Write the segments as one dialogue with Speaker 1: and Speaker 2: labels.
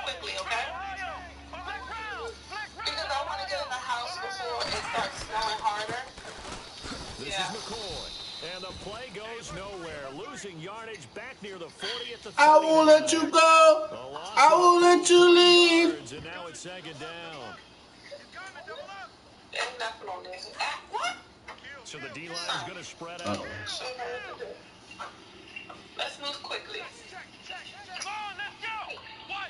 Speaker 1: quickly, okay? Because I want to get in the house before it starts snowing harder.
Speaker 2: This is McCoy. And the play goes nowhere. Losing yardage back near the 40 at the 30.
Speaker 3: I won't let you go. I won't let you leave.
Speaker 2: Yards, and now it's second down.
Speaker 1: There's nothing on there. What?
Speaker 2: So the D-line is going to spread out.
Speaker 1: Let's move quickly.
Speaker 4: Come on, let's go. What?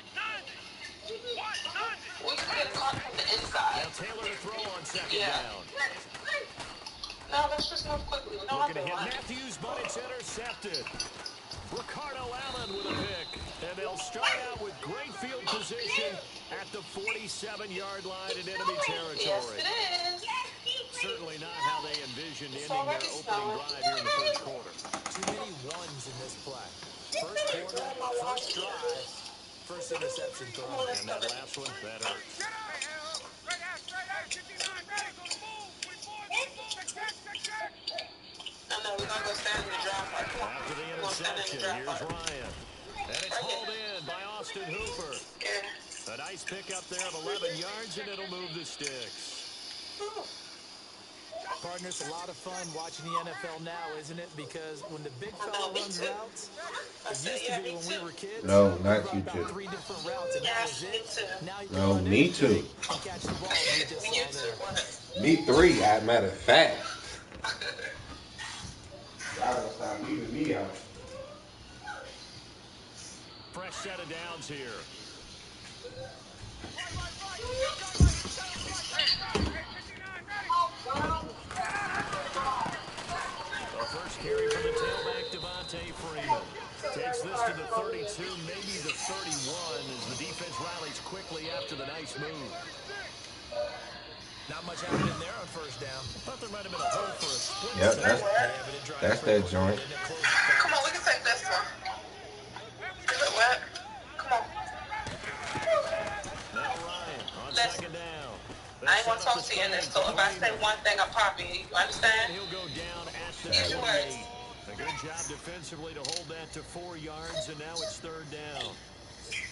Speaker 1: We can get caught from the inside.
Speaker 2: Now Taylor to throw on second down.
Speaker 1: No, let's just move quickly. We don't have to run.
Speaker 2: Matthews, but it's intercepted. Ricardo Allen with a pick. And they'll start out with great field position at the 47-yard line in enemy territory.
Speaker 1: Yes, it is.
Speaker 2: Certainly not how they envisioned ending their opening drive here in the first quarter.
Speaker 5: Too many ones in this play. First quarter, first drive, first interception throw.
Speaker 2: And that last one, that hurts.
Speaker 1: No, we're going to go stand in the drop.
Speaker 2: After the interception, here's Ryan. And it's hauled in by Austin Hooper.
Speaker 1: Yeah.
Speaker 2: A nice pickup there of 11 yards, and it'll move the sticks.
Speaker 5: Partner, it's a lot of fun watching the NFL now, isn't it? Because when the big fella runs routes, it used to be when we were kids.
Speaker 3: No, not you two.
Speaker 5: 3 different routes, and that was it. Now you
Speaker 3: No, me too.
Speaker 5: catch the ball. You just saw there.
Speaker 3: Me 3, as a matter of fact. Y'all gonna stop leaving me out.
Speaker 2: Fresh set of downs here. The first carry from the tailback, Devontae Freeman. Takes this to the 32, maybe the 31, as the defense rallies quickly after the nice move.
Speaker 5: Not much happening there on first down.
Speaker 2: Thought there might have been a hole for a split.
Speaker 3: Yep, that's that joint.
Speaker 1: Come on, we can take this one. Is it wet? Come on.
Speaker 2: Now Ryan on second down.
Speaker 1: I ain't gonna talk to you in this, so if I say one thing, I'm popping. You understand?
Speaker 2: He'll go down at the
Speaker 1: Use your words.
Speaker 2: A good job defensively to hold that to 4 yards, and now it's third down.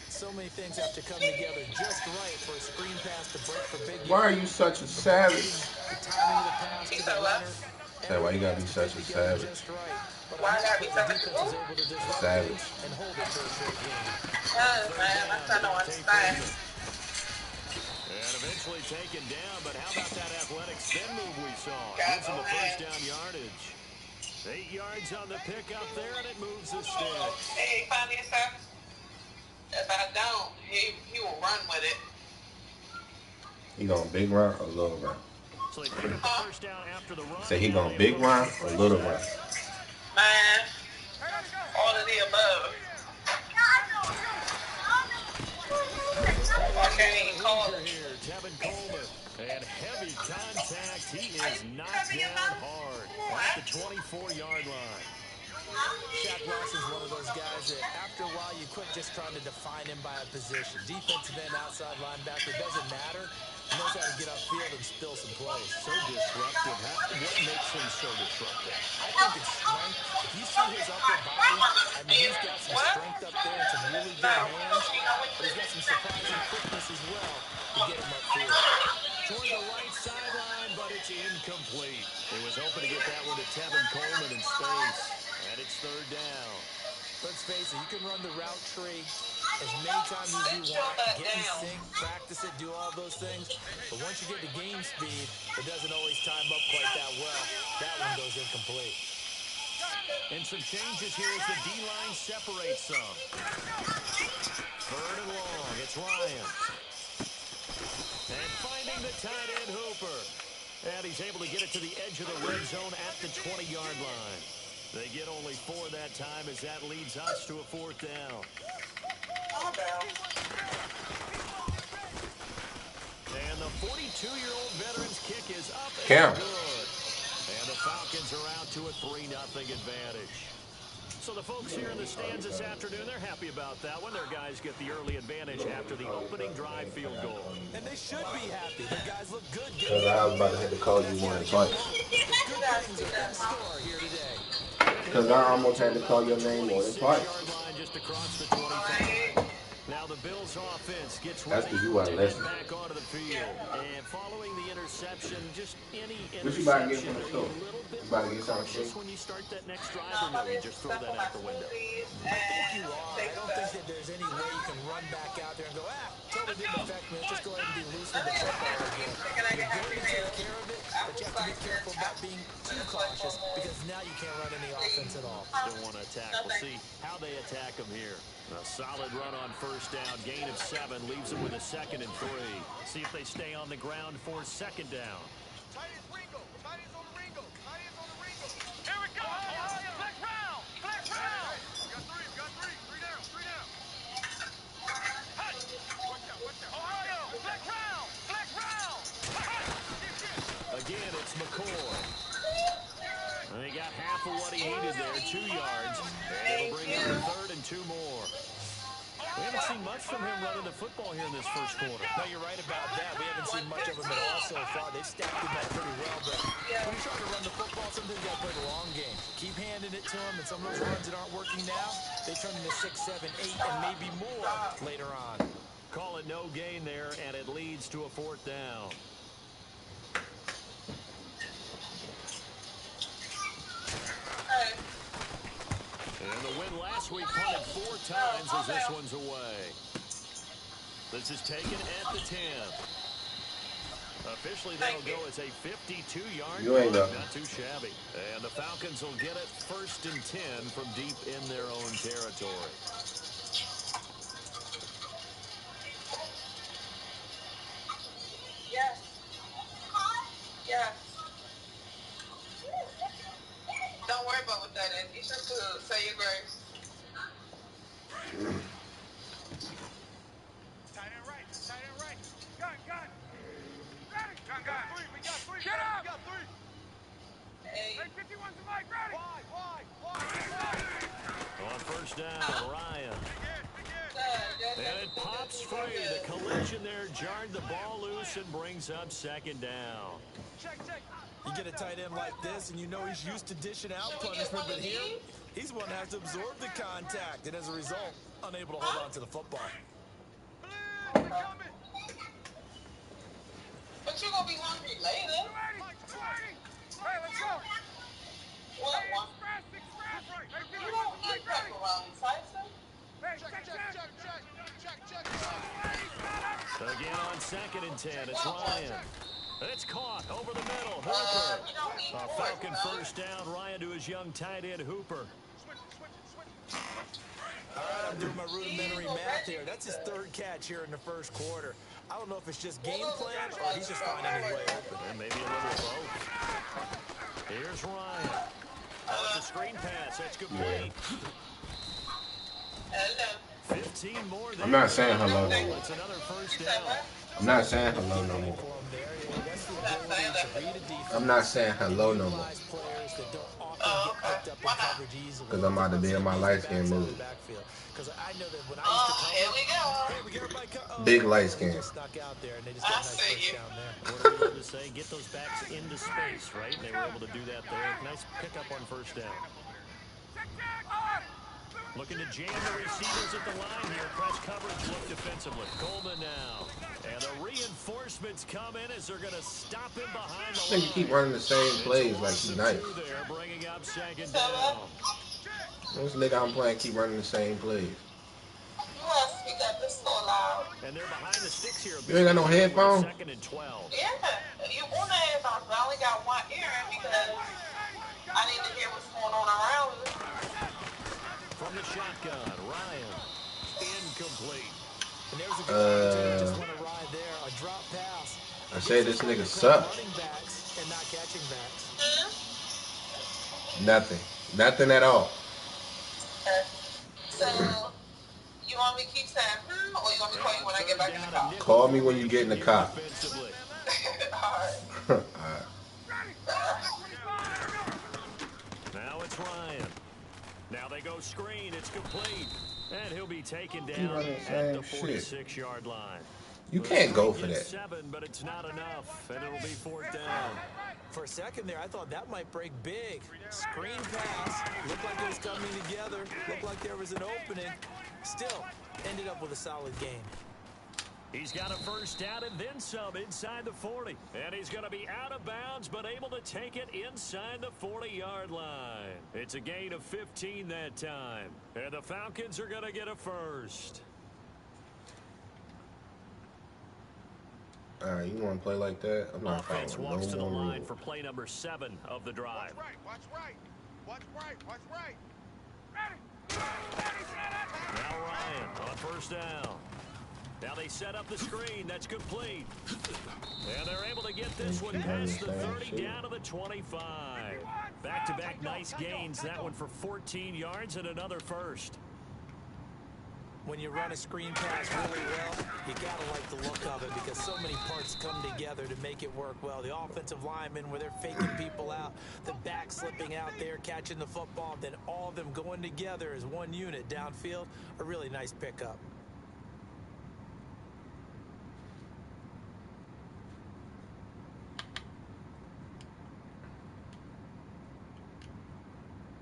Speaker 5: So many things have to come together just right for a screen pass to break for big.
Speaker 3: Why are you such a savage?
Speaker 5: The timing of the pass to the runner.
Speaker 3: Say, why you gotta be such a savage?
Speaker 1: Why I gotta be such a
Speaker 3: savage?
Speaker 5: And hold it for a short game.
Speaker 1: Man, I don't understand.
Speaker 2: And eventually taken down, but how about that athletic spin move we saw? Gives him the first down yardage. 8 yards on the pickup there, and it moves the sticks.
Speaker 1: Hey, find me a sack. If I don't, he will run with it.
Speaker 3: He going big run or little run?
Speaker 2: So they pick up the first down after the run.
Speaker 3: Say he going big run or little run?
Speaker 1: Man, all of the above. I can't even call it.
Speaker 2: Here, Tevin Coleman. And heavy contact. He is knocked down hard at the 24-yard line.
Speaker 5: Shaq Lawson's one of those guys that after a while you quit just trying to define him by a position. Defensive end, outside linebacker, doesn't matter. He knows how to get upfield and spill some plays.
Speaker 2: So disruptive. What makes him so disruptive?
Speaker 5: I think it's strength. If you see his upper body, I mean, he's got some strength up there and some really good hands. But he's got some surprising quickness as well to get him upfield.
Speaker 2: Toward the right sideline, but it's incomplete. It was hoping to get that one to Tevin Coleman in space. And it's third down.
Speaker 5: Let's face it, you can run the route tree as many times as you want, get in sync, practice it, do all those things. But once you get to game speed, it doesn't always time up quite that well. That one goes incomplete.
Speaker 2: And some changes here as the D-line separates some. Third and long, it's Ryan. And finding the tight end Hooper. And he's able to get it to the edge of the red zone at the 20-yard line. They get only 4 that time as that leads us to a fourth down. And the 42-year-old veteran's kick is up and good. And the Falcons are out to a 3-0 advantage. So the folks here in the stands this afternoon, they're happy about that one. Their guys get the early advantage after the opening drive field goal.
Speaker 5: And they should be happy. Their guys look good.
Speaker 3: Because I was about to have to call you one twice.
Speaker 5: Good things are in store here today.
Speaker 3: Because I almost had to call your name more than twice.
Speaker 2: Just across the 25. Now the Bills offense gets
Speaker 3: That's
Speaker 2: ready
Speaker 3: because you want
Speaker 2: to
Speaker 3: to
Speaker 2: head
Speaker 3: listen.
Speaker 2: back onto the field. And following the interception, just any
Speaker 3: What you about to get
Speaker 2: interception,
Speaker 3: from the
Speaker 2: are you
Speaker 3: store?
Speaker 2: a little bit
Speaker 3: You about to
Speaker 2: more
Speaker 3: get something
Speaker 2: cautious
Speaker 3: free?
Speaker 2: when you start that next drive, or
Speaker 1: I'm
Speaker 2: no,
Speaker 1: about to
Speaker 2: you
Speaker 1: get some
Speaker 2: just throw
Speaker 1: stuff
Speaker 2: that
Speaker 1: for my
Speaker 2: out the window?
Speaker 1: smoothies
Speaker 5: I think you
Speaker 1: and
Speaker 5: are.
Speaker 1: shake
Speaker 5: I don't think
Speaker 1: stuff.
Speaker 5: that there's any way you can run back out there and go, totally didn't affect me. Let's just go ahead and be loose
Speaker 1: I
Speaker 5: with the
Speaker 1: think I
Speaker 5: football
Speaker 1: get
Speaker 5: again.
Speaker 1: chicken, I
Speaker 5: You're
Speaker 1: get
Speaker 5: going
Speaker 1: happy
Speaker 5: to take
Speaker 1: meal,
Speaker 5: care of it, but
Speaker 1: apple
Speaker 5: you have to be
Speaker 1: slices,
Speaker 5: careful about
Speaker 1: apple
Speaker 5: being too
Speaker 1: lettuce
Speaker 5: cautious
Speaker 1: waffle,
Speaker 5: because now you can't run any offense
Speaker 1: please.
Speaker 5: at all.
Speaker 2: Still want to attack.
Speaker 1: No,
Speaker 2: We'll
Speaker 1: thank
Speaker 2: see
Speaker 1: you.
Speaker 2: how they attack them here. A solid run on first down. Gain of 7 leaves them with a 2nd and 3. See if they stay on the ground for 2nd down.
Speaker 4: Tight ends Ringo. Tight ends on the Ringo. Tight ends on the Ringo. Here we go. Ohio. Flex round. Flex round. We got three. We got three. Three down. Three down. Hey. Watch out. Watch out. Ohio. Flex round. Flex round. Hey.
Speaker 2: Again, it's McCoy. And he got half of what he needed there, 2 yards. And it'll bring up a 3rd and 2 more. We haven't seen much from him running the football here in this first quarter.
Speaker 5: No, you're right about that. We haven't seen much of him at all so far. They've stacked him up pretty well, but when you're trying to run the football, sometimes you got to play the long game. Keep handing it to him, and some of those runs that aren't working now, they turn into 6, 7, 8, and maybe more later on.
Speaker 2: Call it no gain there, and it leads to a 4th down. And the win last week punted 4 times as this one's away. This is taken at the 10. Officially, that'll go as a 52-yard
Speaker 3: You ain't
Speaker 2: punt.
Speaker 3: up.
Speaker 2: Not too shabby. And the Falcons will get it 1st and 10 from deep in their own territory.
Speaker 1: Yes. Yes. Don't worry about what that is. Eat your food. Say your grace.
Speaker 4: Tight end right. Tight end right. Gun. Gun. Ready. Gun. Gun. Three. We got three. Get up. We got three.
Speaker 1: Hey.
Speaker 4: Hey, 51's the mic. Ready. Wide.
Speaker 2: On first down, Ryan.
Speaker 1: Good.
Speaker 2: And it pops free. The collision there jarred the ball loose and brings up 2nd down.
Speaker 4: Check.
Speaker 5: You get a tight end like this, and you know he's used to dishing out
Speaker 1: Should we get
Speaker 5: punishment,
Speaker 1: one
Speaker 5: but
Speaker 1: of
Speaker 5: here,
Speaker 1: these?
Speaker 5: he's the one that has to absorb the contact, and as a result, unable to hold on to the football.
Speaker 4: Blitz coming.
Speaker 1: But you're going to be hungry later.
Speaker 4: 280. Hey, let's go.
Speaker 1: What one?
Speaker 4: Express. Right. Hey,
Speaker 1: You don't eat pepperoni, Tyson.
Speaker 4: Hey, check.
Speaker 2: Again on 2nd and 10, it's Ryan. It's caught over the middle. Hooper.
Speaker 1: You don't eat
Speaker 2: A
Speaker 1: pork,
Speaker 2: Falcon
Speaker 1: no?
Speaker 2: first down. Ryan to his young tight end, Hooper.
Speaker 5: All right, I'm doing my rudimentary math here. That's his 3rd catch here in the first quarter. I don't know if it's just game plan or he's just finding his way open.
Speaker 2: And maybe a little of both. Here's Ryan. Oh, it's a screen pass. That's complete.
Speaker 1: Hello.
Speaker 2: 15 more there.
Speaker 3: I'm not saying hello no more.
Speaker 2: It's another first down.
Speaker 3: I'm not saying hello no more. I'm not saying hello no more. Because I'm about to be in my light skin mood.
Speaker 1: Oh, here we go.
Speaker 3: Big light skin.
Speaker 1: I see you.
Speaker 2: What do we love to say? Get those backs into space, right? And they were able to do that there. Nice pickup on first down. Looking to jam the receivers at the line here. Press coverage look defensively. Coleman now. And the reinforcements come in as they're going to stop him behind the
Speaker 3: I
Speaker 2: line.
Speaker 3: think you keep running the same plays like he's nice.
Speaker 2: There, bringing up 2nd down.
Speaker 3: This nigga I'm playing keep running the same plays.
Speaker 1: You want to speak up this so loud?
Speaker 2: And they're behind the sticks here.
Speaker 3: You ain't got no headphones?
Speaker 2: 2nd and 12.
Speaker 1: Yeah. You want to headphones, but I only got one ear in because I need to hear what's going on around me.
Speaker 2: From the shotgun, Ryan. Incomplete.
Speaker 5: And there's a good opportunity. Just want to ride there. A drop pass.
Speaker 3: I say this nigga suck.
Speaker 5: Running backs and not catching backs.
Speaker 3: Nothing. Nothing at all.
Speaker 1: So, you want me to keep saying, or you want me to call you when I get back in the car?
Speaker 3: Call me when you get in the car.
Speaker 1: Alright.
Speaker 2: Now it's Ryan. Now they go screen. It's complete. And he'll be taken down at the 46-yard line.
Speaker 3: You can't go for that.
Speaker 2: 7, but it's not enough, and it'll be 4th down.
Speaker 5: For a second there, I thought that might break big. Screen pass. Looked like it was coming together. Looked like there was an opening. Still, ended up with a solid game.
Speaker 2: He's got a first down and then some inside the 40. And he's going to be out of bounds, but able to take it inside the 40-yard line. It's a gain of 15 that time. And the Falcons are going to get a first.
Speaker 3: All right, you want to play like that? I'm not
Speaker 2: Offense
Speaker 3: following
Speaker 2: walks
Speaker 3: no
Speaker 2: to the
Speaker 3: more
Speaker 2: line
Speaker 3: rules.
Speaker 2: for play number 7 of the drive.
Speaker 4: Watch right, watch right. Watch right, watch right.
Speaker 2: Now Ryan on first down. Now they set up the screen. That's complete. And they're able to get this one past the 30 down to the 25. Back-to-back nice gains. That one for 14 yards and another first.
Speaker 5: When you run a screen pass really well, you got to like the look of it because so many parts come together to make it work well. The offensive linemen, where they're faking people out, the back slipping out there, catching the football, then all of them going together as one unit downfield, a really nice pickup.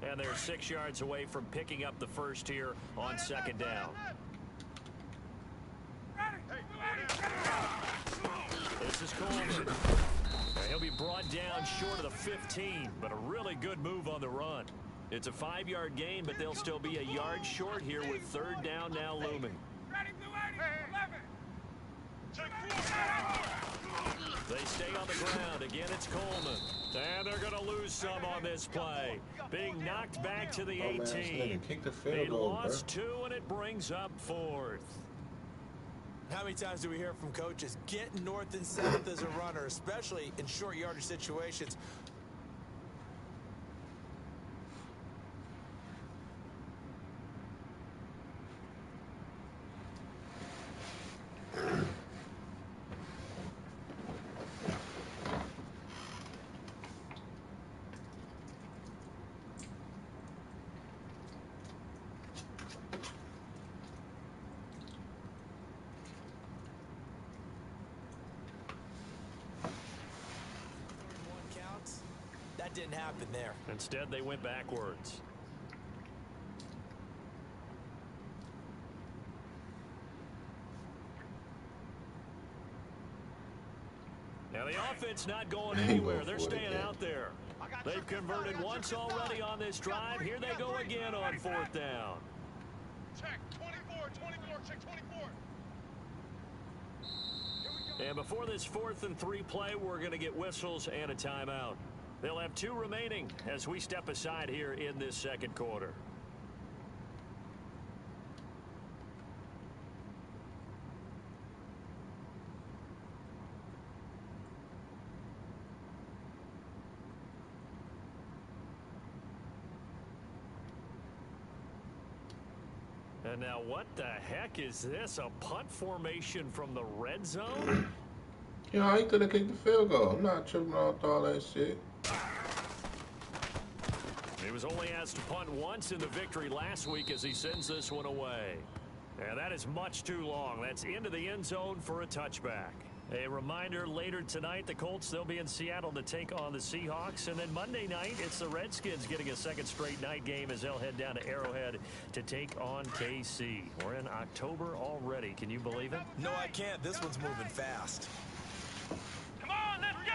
Speaker 2: And they're 6 yards away from picking up the first here on second down. This is Coleman. He'll be brought down short of the 15, but a really good move on the run. It's a 5-yard gain, but they'll still be a yard short here with third down now looming. They stay on the ground. Again, it's Coleman. And they're going to lose some on this play. Being knocked back to the 18. They lost 2, and it brings up 4th.
Speaker 5: How many times do we hear from coaches getting north and south as a runner, especially in short yardage situations? That didn't happen there.
Speaker 2: Instead, they went backwards. Now the offense not going anywhere. They're staying out there. They've converted once already on this drive. Here they go again on 4th down.
Speaker 4: Check 24, 24, check 24.
Speaker 2: And before this 4th and 3 play, we're going to get whistles and a timeout. They'll have 2 remaining as we step aside here in this second quarter. And now what the heck is this? A punt formation from the red zone?
Speaker 3: You know, he could have kicked the field goal. I'm not tripping off all that shit.
Speaker 2: He was only asked to punt once in the victory last week as he sends this one away. And that is much too long. That's into the end zone for a touchback. A reminder, later tonight, the Colts, they'll be in Seattle to take on the Seahawks. And then Monday night, it's the Redskins getting a second straight night game as they'll head down to Arrowhead to take on KC. We're in October already. Can you believe it?
Speaker 5: No, I can't. This one's moving fast.
Speaker 4: Come on, let's go.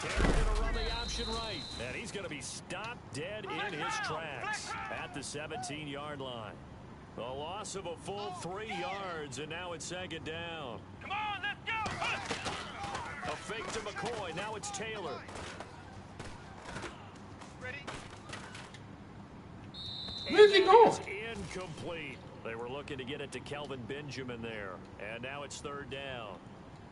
Speaker 2: Taylor's going to run the option right. And he's going to be stopped dead in his tracks at the 17-yard line. A loss of a full 3 yards, and now it's second down.
Speaker 4: Come on, let's go.
Speaker 2: A fake to McCoy. Now it's Taylor.
Speaker 4: Ready?
Speaker 3: Where's he going?
Speaker 2: It's incomplete. They were looking to get it to Kelvin Benjamin there. And now it's third down.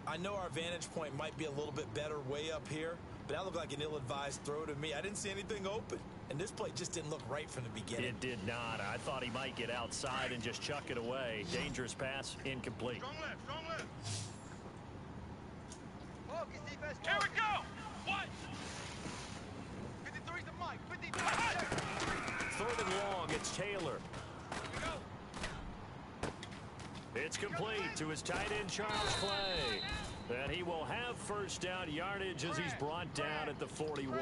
Speaker 5: I know our vantage point might be a little bit better way up here, but that looked like an ill-advised throw to me. I didn't see anything open, and this play just didn't look right from the beginning.
Speaker 2: It did not. I thought he might get outside and just chuck it away. Dangerous pass, incomplete.
Speaker 4: Strong left, strong left. Focus, defense. Here we go. What? 53's the mic. 53.
Speaker 2: Third and long, it's Taylor. It's complete to his tight end, Charles Clay. And he will have first down yardage as he's brought down at the 41.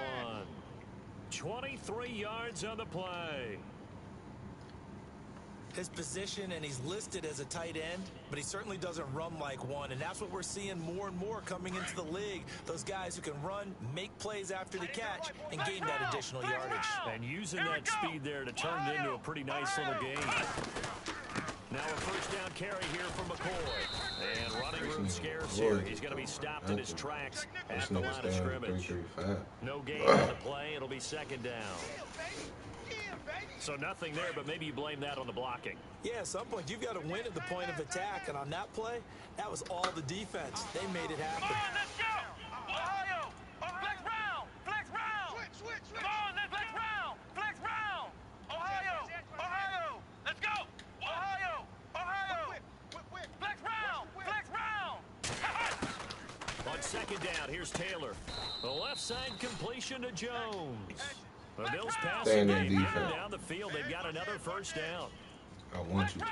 Speaker 2: 23 yards on the play.
Speaker 5: his position, and he's listed as a tight end, but he certainly doesn't run like one, and that's what we're seeing more and more coming into the league. Those guys who can run, make plays after the catch, and gain that additional yardage.
Speaker 2: And using that speed there to turn it into a pretty nice little game. Now a first down carry here from McCoy. And running room scarce here. He's going to be stopped in his tracks at the line of scrimmage. No gain on the play. It'll be second down. So nothing there, but maybe you blame that on the blocking.
Speaker 5: Yeah, at some point, you've got to win at the point of attack. And on that play, that was all the defense. They made it happen.
Speaker 4: Come on, let's go! Ohio! Flex round! Flex round! Switch! Come on, let's flex round! Flex round! Ohio! Ohio! Let's go! Ohio! Ohio! Flex round! Flex round!
Speaker 2: On second down, here's Taylor. The left side completion to Jones. The Bills passing game, getting down the field. They've got another first down.
Speaker 3: I want you to.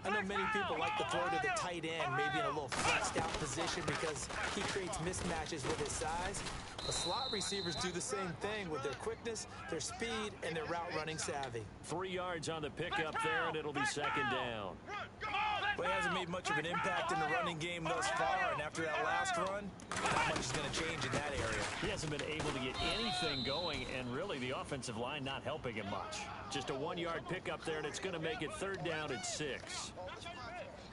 Speaker 5: I know many people like to throw to the tight end, maybe in a little flexed out position because he creates mismatches with his size. But slot receivers do the same thing with their quickness, their speed, and their route running savvy.
Speaker 2: 3 yards on the pickup there, and it'll be second down.
Speaker 5: But he hasn't made much of an impact in the running game thus far, and after that last run, not much is going to change in that area.
Speaker 2: He hasn't been able to get anything going, and really the offensive line not helping him much. Just a 1-yard pickup there, and it's going to make it third down at 6.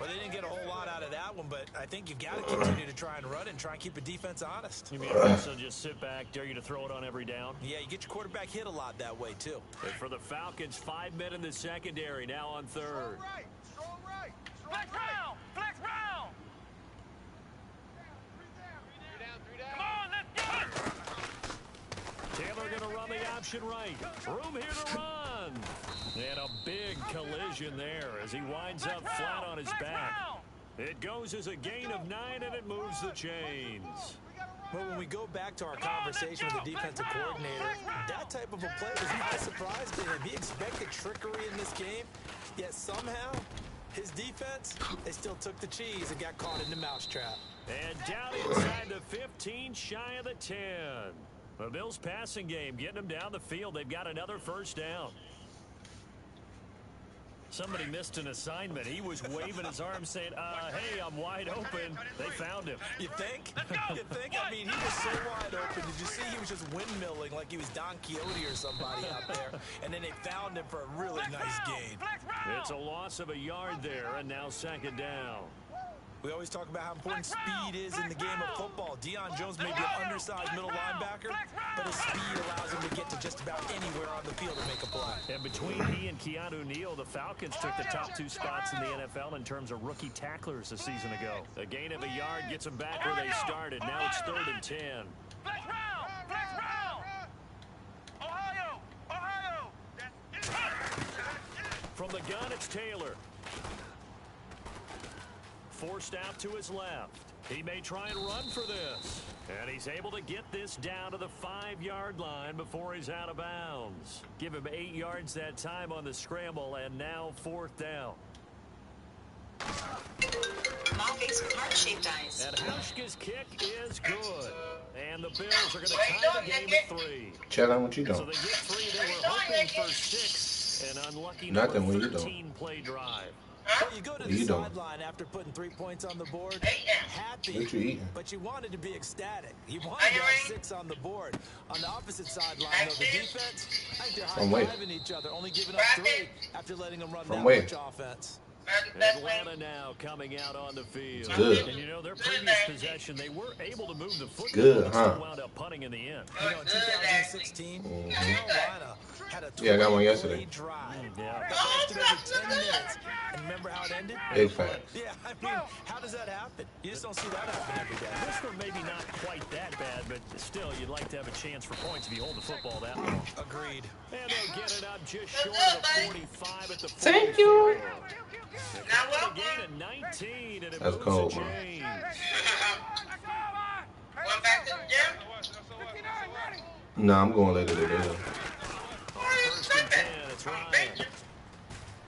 Speaker 5: Well, they didn't get a whole lot out of that one, but I think you've got to continue to try and run and try and keep the defense honest.
Speaker 2: You mean also just sit back, dare you to throw it on every down?
Speaker 5: Yeah, you get your quarterback hit a lot that way, too.
Speaker 2: And for the Falcons, 5 men in the secondary, now on third.
Speaker 4: Strong right! Flex round! Flex round! 3 down. Come on, let's go!
Speaker 2: Taylor going to run the option right. Room here to run. And a big collision there as he winds up flat on his back. It goes as a gain of 9, and it moves the chains.
Speaker 5: Well, when we go back to our conversation with the defensive coordinator, that type of a play was not a surprise to him. He expected trickery in this game, yet somehow his defense, they still took the cheese and got caught in the mousetrap.
Speaker 2: And down inside the 15, shy of the 10. The Bills passing game, getting them down the field. They've got another first down. Somebody missed an assignment. He was waving his arms saying, hey, I'm wide open. They found him.
Speaker 5: You think? You think? I mean, he was so wide open. Did you see he was just windmilling like he was Don Quixote or somebody out there? And then they found him for a really nice gain.
Speaker 2: It's a loss of a yard there, and now second down.
Speaker 5: We always talk about how important speed is in the game of football. Deion Jones may be an undersized middle linebacker, but his speed allows him to get to just about anywhere on the field and make a play.
Speaker 2: And between he and Keanu Neal, the Falcons took the top 2 spots in the NFL in terms of rookie tacklers a season ago. A gain of a yard gets them back where they started. Now it's 3rd and 10.
Speaker 4: Flex round! Flex round! Ohio! Ohio!
Speaker 2: From the gun, it's Taylor. Forced out to his left. He may try and run for this. And he's able to get this down to the 5-yard line before he's out of bounds. Give him 8 yards that time on the scramble, and now 4th down.
Speaker 6: Mall-based heart-shaped eyes.
Speaker 2: And Hauschka's kick is good. And the Bills are going to tie the game at 3.
Speaker 3: Chad, what you doing?
Speaker 2: So they get 3. They were hoping for 6. An unlucky
Speaker 3: Nothing.
Speaker 2: number
Speaker 3: What you doing?
Speaker 2: 13 play drive.
Speaker 5: Well, you go to the sideline after putting 3 points on the board, happy,
Speaker 3: What you eating?
Speaker 5: but you wanted to be ecstatic. You wanted to have 6 on the board. On the opposite sideline, though, the defense, I think they're high-fiving each other, only giving up 3 after letting them run that much offense.
Speaker 2: Atlanta now coming out on the field.
Speaker 3: Good.
Speaker 2: And you know, their previous possession, they were able to move the football.
Speaker 3: Good,
Speaker 2: but
Speaker 3: huh?
Speaker 2: still wound up punting in the end.
Speaker 5: You know, in 2016, Carolina had a
Speaker 3: Yeah, I got one yesterday.
Speaker 5: drive.
Speaker 2: Yeah.
Speaker 5: That lasted over 10 minutes. And remember how it ended?
Speaker 3: Big facts.
Speaker 5: Yeah, I mean, how does that happen? You just don't see that happen every day.
Speaker 2: This one maybe not quite that bad, but still, you'd like to have a chance for points if you hold the football that long.
Speaker 5: Agreed.
Speaker 2: And they'll get it up just short of the 45 at the 44.
Speaker 3: Thank you.
Speaker 2: A gain of 19, and it
Speaker 3: That's
Speaker 2: moves
Speaker 3: cold,
Speaker 2: the
Speaker 3: man.
Speaker 2: chains.
Speaker 1: Going back to the gym?
Speaker 3: Nah, I'm going later today.
Speaker 2: First and 10, it's Ryan.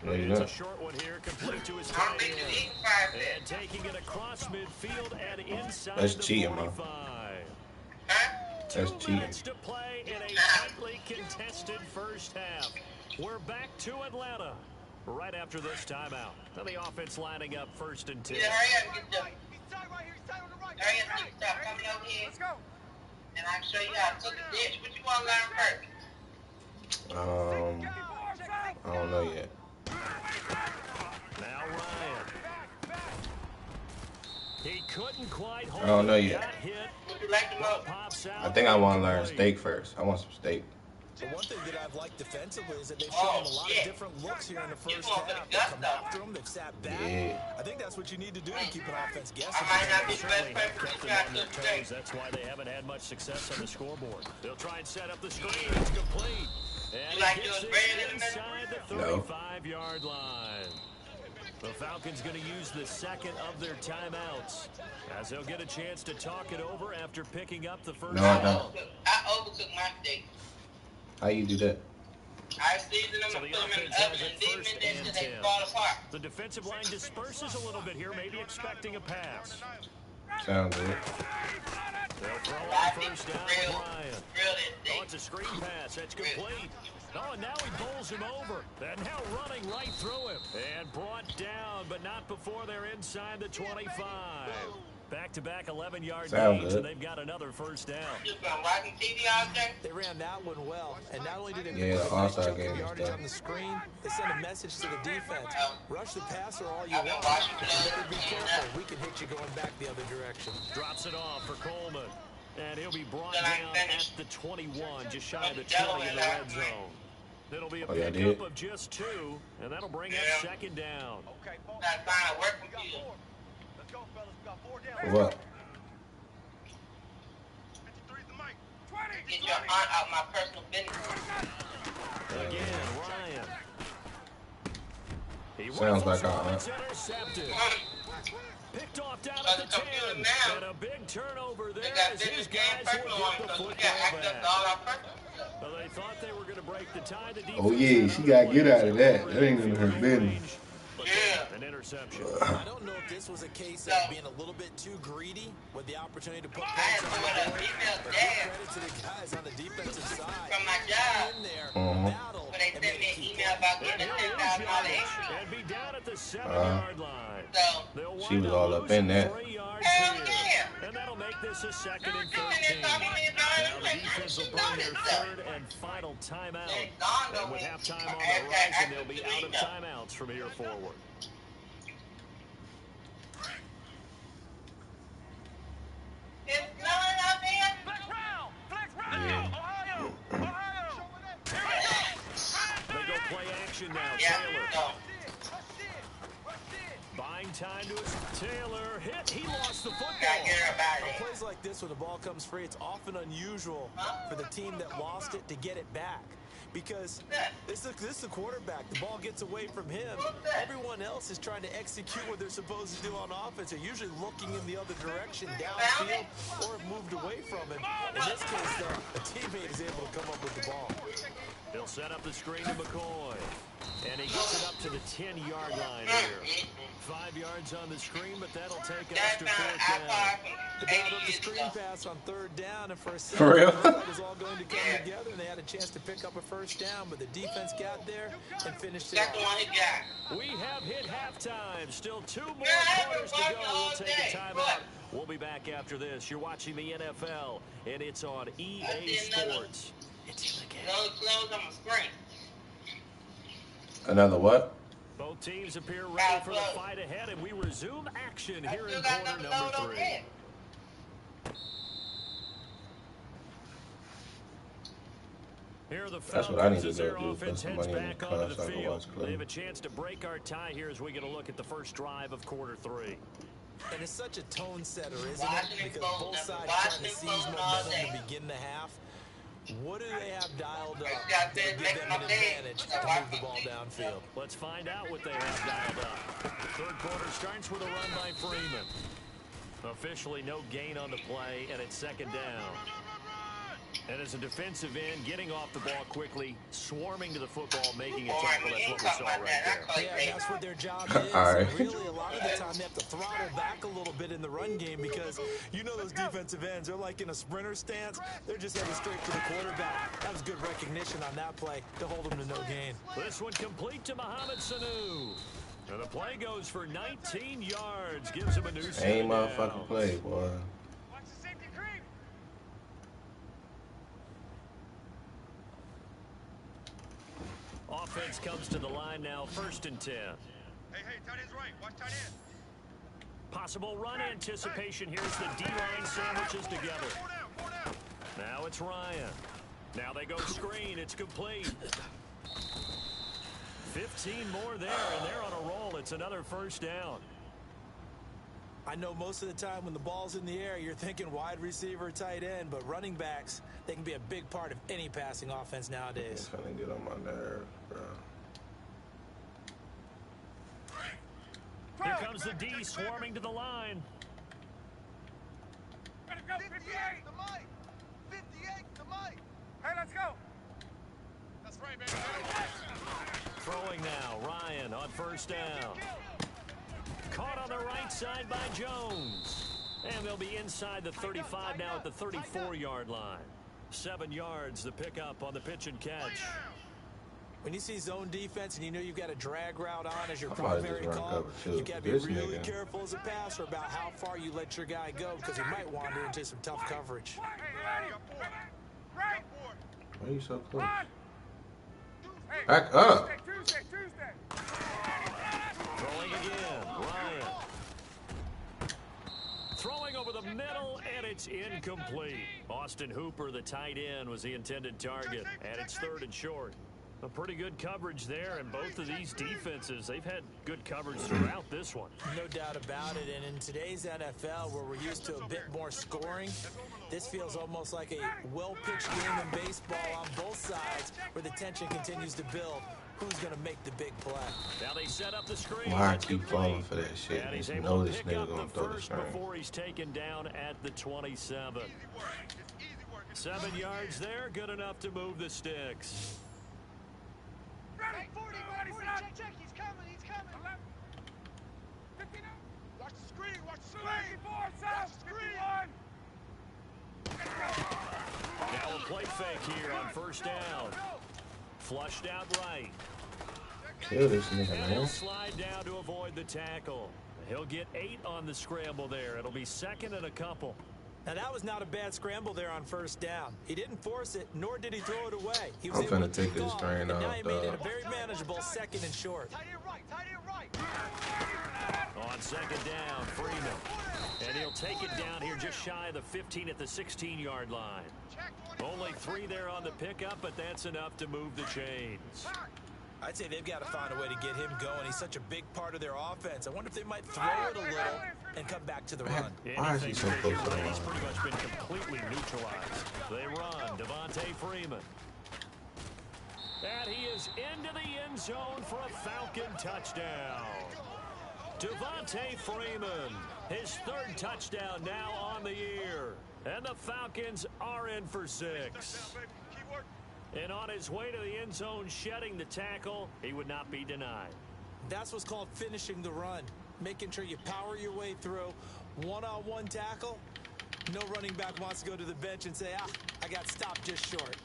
Speaker 3: No, you're
Speaker 2: It's a
Speaker 3: not.
Speaker 2: short one here, complete to his
Speaker 1: I don't
Speaker 2: tight
Speaker 1: think you
Speaker 2: end.
Speaker 1: eat 5 days.
Speaker 2: And taking it across midfield and inside
Speaker 3: That's
Speaker 2: the
Speaker 3: cheating, man.
Speaker 2: 45.
Speaker 1: Huh?
Speaker 3: That's
Speaker 2: 2
Speaker 3: cheating.
Speaker 2: minutes to play in a tightly contested first half. We're back to Atlanta. right after this timeout. Now the offense lining up 1st and 10.
Speaker 1: Yeah, hurry up and get them.
Speaker 4: He's tight right here. He's tight on the right.
Speaker 1: Hurry up and start coming over here.
Speaker 4: Let's go.
Speaker 1: And I'll show you how to cook a dish. What you want to learn first?
Speaker 3: I don't know yet.
Speaker 2: Now Ryan. He couldn't quite hold
Speaker 3: I don't know
Speaker 2: it.
Speaker 3: yet.
Speaker 2: Got hit.
Speaker 1: Would you like to know?
Speaker 2: Pops out.
Speaker 3: I think I want to learn steak first. I want some steak.
Speaker 5: The one thing that I've liked defensively is that they've shown a lot of different looks here in the first half. They've come after them, they've sat back.
Speaker 3: Yeah.
Speaker 5: I think that's what you need to do to keep an offense guessing.
Speaker 1: I might not be the best
Speaker 2: Certainly have
Speaker 1: person
Speaker 2: kept
Speaker 1: to
Speaker 2: them
Speaker 1: try
Speaker 2: on
Speaker 1: to
Speaker 2: their
Speaker 1: cook today.
Speaker 2: toes. That's why they haven't had much success on the scoreboard. They'll try and set up the screen. It's complete. And
Speaker 1: You like
Speaker 2: it gets
Speaker 1: yours
Speaker 2: it
Speaker 1: red in the middle?
Speaker 2: inside the
Speaker 3: No.
Speaker 2: 35-yard line. The Falcons going to use the second of their timeouts as they'll get a chance to talk it over after picking up the first
Speaker 3: No, I
Speaker 2: down.
Speaker 3: don't.
Speaker 1: I overcook my steak.
Speaker 3: How you do that?
Speaker 1: I season them
Speaker 2: So
Speaker 1: and
Speaker 2: the
Speaker 1: put them in
Speaker 2: offense
Speaker 1: the
Speaker 2: has
Speaker 1: oven
Speaker 2: it
Speaker 1: and leave them
Speaker 2: first
Speaker 1: in there
Speaker 2: and
Speaker 1: until they
Speaker 2: 10.
Speaker 1: fall apart.
Speaker 2: The defensive line disperses a little bit here, maybe expecting a pass.
Speaker 3: Sounds good.
Speaker 2: They'll throw
Speaker 1: I
Speaker 2: on
Speaker 1: think
Speaker 2: first down
Speaker 1: real,
Speaker 2: with Ryan.
Speaker 1: real that
Speaker 2: Oh,
Speaker 1: steak.
Speaker 2: it's a screen pass. That's complete. Oh, and now he bowls him over. And now running right through him. And brought down, but not before they're inside the 25. Back-to-back 11-yard
Speaker 3: Sounds
Speaker 2: gains,
Speaker 3: good.
Speaker 2: and they've got another first down.
Speaker 1: Just been watching TV all day.
Speaker 5: They ran that one well, and not only did they
Speaker 3: Yeah,
Speaker 5: pick up a
Speaker 3: also
Speaker 5: nice
Speaker 3: I
Speaker 5: chunk
Speaker 3: gave
Speaker 5: of
Speaker 3: him
Speaker 5: yardage
Speaker 3: stuff.
Speaker 5: on the screen, they sent a message to the defense. Rush the passer all you
Speaker 1: I've been
Speaker 5: want.
Speaker 1: watching
Speaker 5: But
Speaker 1: clothes
Speaker 5: better be
Speaker 1: and
Speaker 5: careful. We can hit you going back the other direction.
Speaker 2: Drops it off for Coleman. And he'll be brought
Speaker 1: Then I
Speaker 2: down
Speaker 1: finished.
Speaker 2: at the 21, just shy of the
Speaker 1: Yellow
Speaker 2: 20 in
Speaker 1: and
Speaker 2: the red
Speaker 1: left.
Speaker 2: zone. It'll be a
Speaker 3: Oh, yeah, I
Speaker 2: pickup
Speaker 3: did.
Speaker 2: of just 2, and that'll bring
Speaker 1: Yeah.
Speaker 2: up 2nd down.
Speaker 4: Okay, folks.
Speaker 1: Gotta find a work
Speaker 4: We got
Speaker 1: computer.
Speaker 4: 4. Let's go, fellas. We got 4 down.
Speaker 3: For what?
Speaker 4: 53's the mic.
Speaker 1: Get your aunt out my personal business.
Speaker 2: Again, Ryan. He
Speaker 3: Sounds like
Speaker 2: rifles
Speaker 3: our
Speaker 2: one,
Speaker 3: aunt.
Speaker 2: it's intercepted. Picked off down
Speaker 1: On
Speaker 2: at
Speaker 1: the
Speaker 2: the
Speaker 1: computer
Speaker 2: 10.
Speaker 1: now,
Speaker 2: And a big turnover
Speaker 1: They
Speaker 2: there
Speaker 1: got
Speaker 2: as his
Speaker 1: business game
Speaker 2: guys
Speaker 1: personal
Speaker 2: will
Speaker 1: on
Speaker 2: get the
Speaker 1: because we
Speaker 2: football
Speaker 1: got access
Speaker 2: back.
Speaker 1: to all our personal.
Speaker 2: Well, they thought they were going to break the tie. The
Speaker 3: Oh,
Speaker 2: defense
Speaker 3: yeah,
Speaker 2: had
Speaker 3: she
Speaker 2: other
Speaker 3: gotta get
Speaker 2: plays
Speaker 3: out of that. That ain't
Speaker 2: in
Speaker 3: in her
Speaker 2: field
Speaker 3: business.
Speaker 2: range, but
Speaker 1: Yeah.
Speaker 2: an interception.
Speaker 5: I don't know if this was a case of being a little bit too greedy with the opportunity to put
Speaker 1: I
Speaker 5: points
Speaker 1: had
Speaker 5: on
Speaker 1: to
Speaker 5: the
Speaker 1: put a
Speaker 5: board.
Speaker 1: email
Speaker 5: But give
Speaker 1: dad
Speaker 5: credit to the guys on the defensive side.
Speaker 1: from my
Speaker 5: Hung
Speaker 1: job
Speaker 5: in there,
Speaker 3: Mhm.
Speaker 5: battled,
Speaker 1: when they
Speaker 5: and
Speaker 1: sent
Speaker 5: made
Speaker 1: me
Speaker 5: it
Speaker 1: an
Speaker 5: keep
Speaker 1: email
Speaker 5: going.
Speaker 1: about
Speaker 2: And
Speaker 1: getting
Speaker 2: he'll
Speaker 1: a
Speaker 2: lose
Speaker 1: $10,000
Speaker 2: yardage
Speaker 1: extra.
Speaker 2: and be down at the 7-yard line.
Speaker 1: So,
Speaker 2: They'll
Speaker 3: She
Speaker 2: wind
Speaker 3: was
Speaker 2: up
Speaker 3: all up in
Speaker 2: losing
Speaker 3: that.
Speaker 2: 3 yards
Speaker 1: hell
Speaker 2: here.
Speaker 1: yeah.
Speaker 2: And that'll make this a 2nd and
Speaker 1: You and
Speaker 2: 13.
Speaker 1: this $1 million
Speaker 2: Now the
Speaker 1: thing,
Speaker 2: defense will
Speaker 1: she
Speaker 2: bring
Speaker 1: know
Speaker 2: their
Speaker 1: this stuff.
Speaker 2: 3rd and final timeout.
Speaker 1: Then Don
Speaker 2: And with
Speaker 1: went,
Speaker 2: halftime on the
Speaker 1: after
Speaker 2: horizon, they'll be
Speaker 1: the
Speaker 2: out of
Speaker 1: window.
Speaker 2: timeouts from here forward.
Speaker 1: It's none of them.
Speaker 4: Flex round. Flex round.
Speaker 3: Yeah.
Speaker 4: Ohio. Ohio.
Speaker 2: They go play action now.
Speaker 1: Yeah,
Speaker 2: Taylor
Speaker 1: so,
Speaker 2: buying time to his Taylor. Hit. He lost the
Speaker 1: gotta
Speaker 2: football.
Speaker 1: get her about
Speaker 5: On
Speaker 1: it.
Speaker 5: plays like this, when the ball comes free, it's often unusual for the team that lost it to get it back. Because this is the quarterback. The ball gets away from him. Everyone else is trying to execute what they're supposed to do on offense. They're usually looking in the other direction, downfield, or have moved away from him. In this case, though, a teammate is able to come up with the ball.
Speaker 2: They'll set up the screen to McCoy. And he gets it up to the 10-yard line here. 5 yards on the screen, but that'll take us
Speaker 1: That's
Speaker 2: to
Speaker 1: not
Speaker 2: 4th
Speaker 1: how
Speaker 2: down.
Speaker 1: far
Speaker 5: They
Speaker 1: from
Speaker 5: brought
Speaker 1: 80
Speaker 5: up the
Speaker 1: years
Speaker 5: screen
Speaker 1: ago.
Speaker 5: pass on 3rd down, and for a second,
Speaker 3: For real?
Speaker 5: it was all going to come together, and they had a chance to pick up a 1st down, but the defense got there and finished it
Speaker 1: That's the
Speaker 5: off.
Speaker 1: one he got.
Speaker 2: We have hit halftime. Still 2 more
Speaker 1: Yeah, I haven't
Speaker 2: quarters to
Speaker 1: watched
Speaker 2: go.
Speaker 1: all
Speaker 2: We'll take
Speaker 1: day.
Speaker 2: a timeout.
Speaker 1: What?
Speaker 2: We'll be back after this. You're watching the NFL, and it's on EA
Speaker 1: see another-
Speaker 2: Sports. It's in the game.
Speaker 1: Those clothes on my screen.
Speaker 3: Another what?
Speaker 2: Both teams appear ready for the fight ahead, and we resume action
Speaker 1: I
Speaker 2: here
Speaker 1: still
Speaker 2: in
Speaker 1: got
Speaker 2: quarter
Speaker 1: another
Speaker 2: number
Speaker 1: load on
Speaker 2: 3.
Speaker 1: there.
Speaker 2: Here are the
Speaker 3: That's what I need
Speaker 2: Falcons
Speaker 3: to
Speaker 2: as
Speaker 3: go
Speaker 2: their
Speaker 3: do,
Speaker 2: offense
Speaker 3: put some
Speaker 2: heads
Speaker 3: money in
Speaker 2: back
Speaker 3: the
Speaker 2: onto
Speaker 3: car
Speaker 2: the
Speaker 3: so I can
Speaker 2: field.
Speaker 3: watch Cleveland.
Speaker 2: They have a chance to break our tie here as we get a look at the first drive of quarter 3.
Speaker 5: And it's such a tone setter, isn't it?
Speaker 1: Washington
Speaker 5: Because
Speaker 1: closed
Speaker 5: both
Speaker 1: up.
Speaker 5: sides trying to
Speaker 1: Washington
Speaker 5: seize
Speaker 1: closed all
Speaker 5: momentum
Speaker 1: day.
Speaker 5: to begin the half. What do they have dialed up
Speaker 1: It's got
Speaker 5: to
Speaker 1: this
Speaker 5: give
Speaker 1: making
Speaker 5: them
Speaker 1: my
Speaker 5: an
Speaker 1: bed.
Speaker 5: advantage
Speaker 1: It's
Speaker 5: to
Speaker 1: a
Speaker 5: move the
Speaker 1: Washington
Speaker 5: ball
Speaker 1: seat.
Speaker 5: downfield?
Speaker 2: Let's find out what they have dialed up. 3rd quarter starts with a run by Freeman. Officially no gain on the play, and it's 2nd down. And as a defensive end, getting off the ball quickly, swarming to the football, making a tackle, that's what we saw right there.
Speaker 5: Yeah, and that's what their job is.
Speaker 3: All right.
Speaker 5: And really, a lot of the time, they have to throttle back a little bit in the run game because you know those defensive ends, they're like in a sprinter stance. They're just heading straight for the quarterback. That was good recognition on that play to hold them to no gain.
Speaker 2: This one complete to Mohamed Sanu. And the play goes for 19 yards. Gives him a new set.
Speaker 3: Ain't motherfucking play, boy.
Speaker 4: Watch the safety creep.
Speaker 2: Offense comes to the line now, 1st and 10.
Speaker 4: Hey, tight end's right. Watch tight end.
Speaker 2: Possible run anticipation. Here's the D-line sandwiches together.
Speaker 4: Four down.
Speaker 2: Now it's Ryan. Now they go screen. It's complete. 15 more there, and they're on a roll. It's another 1st down.
Speaker 5: I know most of the time when the ball's in the air, you're thinking wide receiver, tight end, but running backs, they can be a big part of any passing offense nowadays.
Speaker 3: It's trying to get on my nerves, bro.
Speaker 2: Here comes the D swarming to the line.
Speaker 4: Gotta go. 58 to Mike. 58 to Mike. Hey, let's go. That's right, baby.
Speaker 2: Throwing now, Ryan on 1st down. Caught on the right side by Jones. And they'll be inside the 35 now at the 34-yard line. 7 yards, the pickup on the pitch and catch.
Speaker 5: When you see zone defense and you know you've got a drag route on as your
Speaker 3: I probably
Speaker 5: primary
Speaker 3: just run
Speaker 5: call,
Speaker 3: cover two.
Speaker 5: you got to be
Speaker 3: This
Speaker 5: really
Speaker 3: nigga.
Speaker 5: careful as a passer about how far you let your guy go because he might wander into some tough coverage.
Speaker 4: Hey, right.
Speaker 3: Why are you so close?
Speaker 4: Hey,
Speaker 3: Back up.
Speaker 4: Tuesday.
Speaker 2: Throwing again, Ryan. Throwing over the middle, and it's incomplete. Austin Hooper, the tight end, was the intended target, and it's 3rd and short. A pretty good coverage there, and both of these defenses, they've had good coverage throughout this one.
Speaker 5: No doubt about it, and in today's NFL, where we're used to a bit more scoring, this feels almost like a well-pitched game in baseball on both sides, where the tension continues to build. Who's going to make the big play?
Speaker 2: Now they set up the screen.
Speaker 3: Why I
Speaker 2: That's
Speaker 3: keep
Speaker 2: complete.
Speaker 3: falling for that shit?
Speaker 2: And he's
Speaker 3: You
Speaker 2: able
Speaker 3: know
Speaker 2: to
Speaker 3: this
Speaker 2: pick
Speaker 3: nigga
Speaker 2: up
Speaker 3: gonna
Speaker 2: the
Speaker 3: throw the
Speaker 2: first
Speaker 3: string.
Speaker 2: before he's taken down at the 27. 7 yards there, good enough to move the sticks.
Speaker 4: Ready. 40, check. He's coming. 59. Watch the screen. Watch the screen.
Speaker 2: Now a play fake here on 1st down. Flushed out right.
Speaker 3: Kill this nigga,
Speaker 2: And he'll
Speaker 3: man.
Speaker 2: slide down to avoid the tackle. He'll get 8 on the scramble there. It'll be 2nd and a couple.
Speaker 5: Now, that was not a bad scramble there on 1st down. He didn't force it, nor did he throw it away. He was
Speaker 3: I'm
Speaker 5: able
Speaker 3: finna
Speaker 5: to
Speaker 3: take
Speaker 5: pick
Speaker 3: this
Speaker 5: off,
Speaker 3: train
Speaker 5: and now
Speaker 3: off,
Speaker 5: he made it a
Speaker 3: dog.
Speaker 5: very manageable 2nd and short.
Speaker 4: Tight end right.
Speaker 2: On 2nd down, Freeman. And he'll take it down here just shy of the 15 at the 16-yard line. Only 3 there on the pickup, but that's enough to move the chains.
Speaker 5: I'd say they've got to find a way to get him going. He's such a big part of their offense. I wonder if they might throw it a little and come back to the run.
Speaker 3: Why is he so close to the
Speaker 2: He's
Speaker 3: line?
Speaker 2: pretty much been completely neutralized. They run, Devontae Freeman. And he is into the end zone for a Falcon touchdown. Devontae Freeman, his 3rd touchdown now on the year. And the Falcons are in for 6. And on his way to the end zone, shedding the tackle, he would not be denied.
Speaker 5: That's what's called finishing the run. Making sure you power your way through. One-on-one tackle. No running back wants to go to the bench and say, I got stopped just short.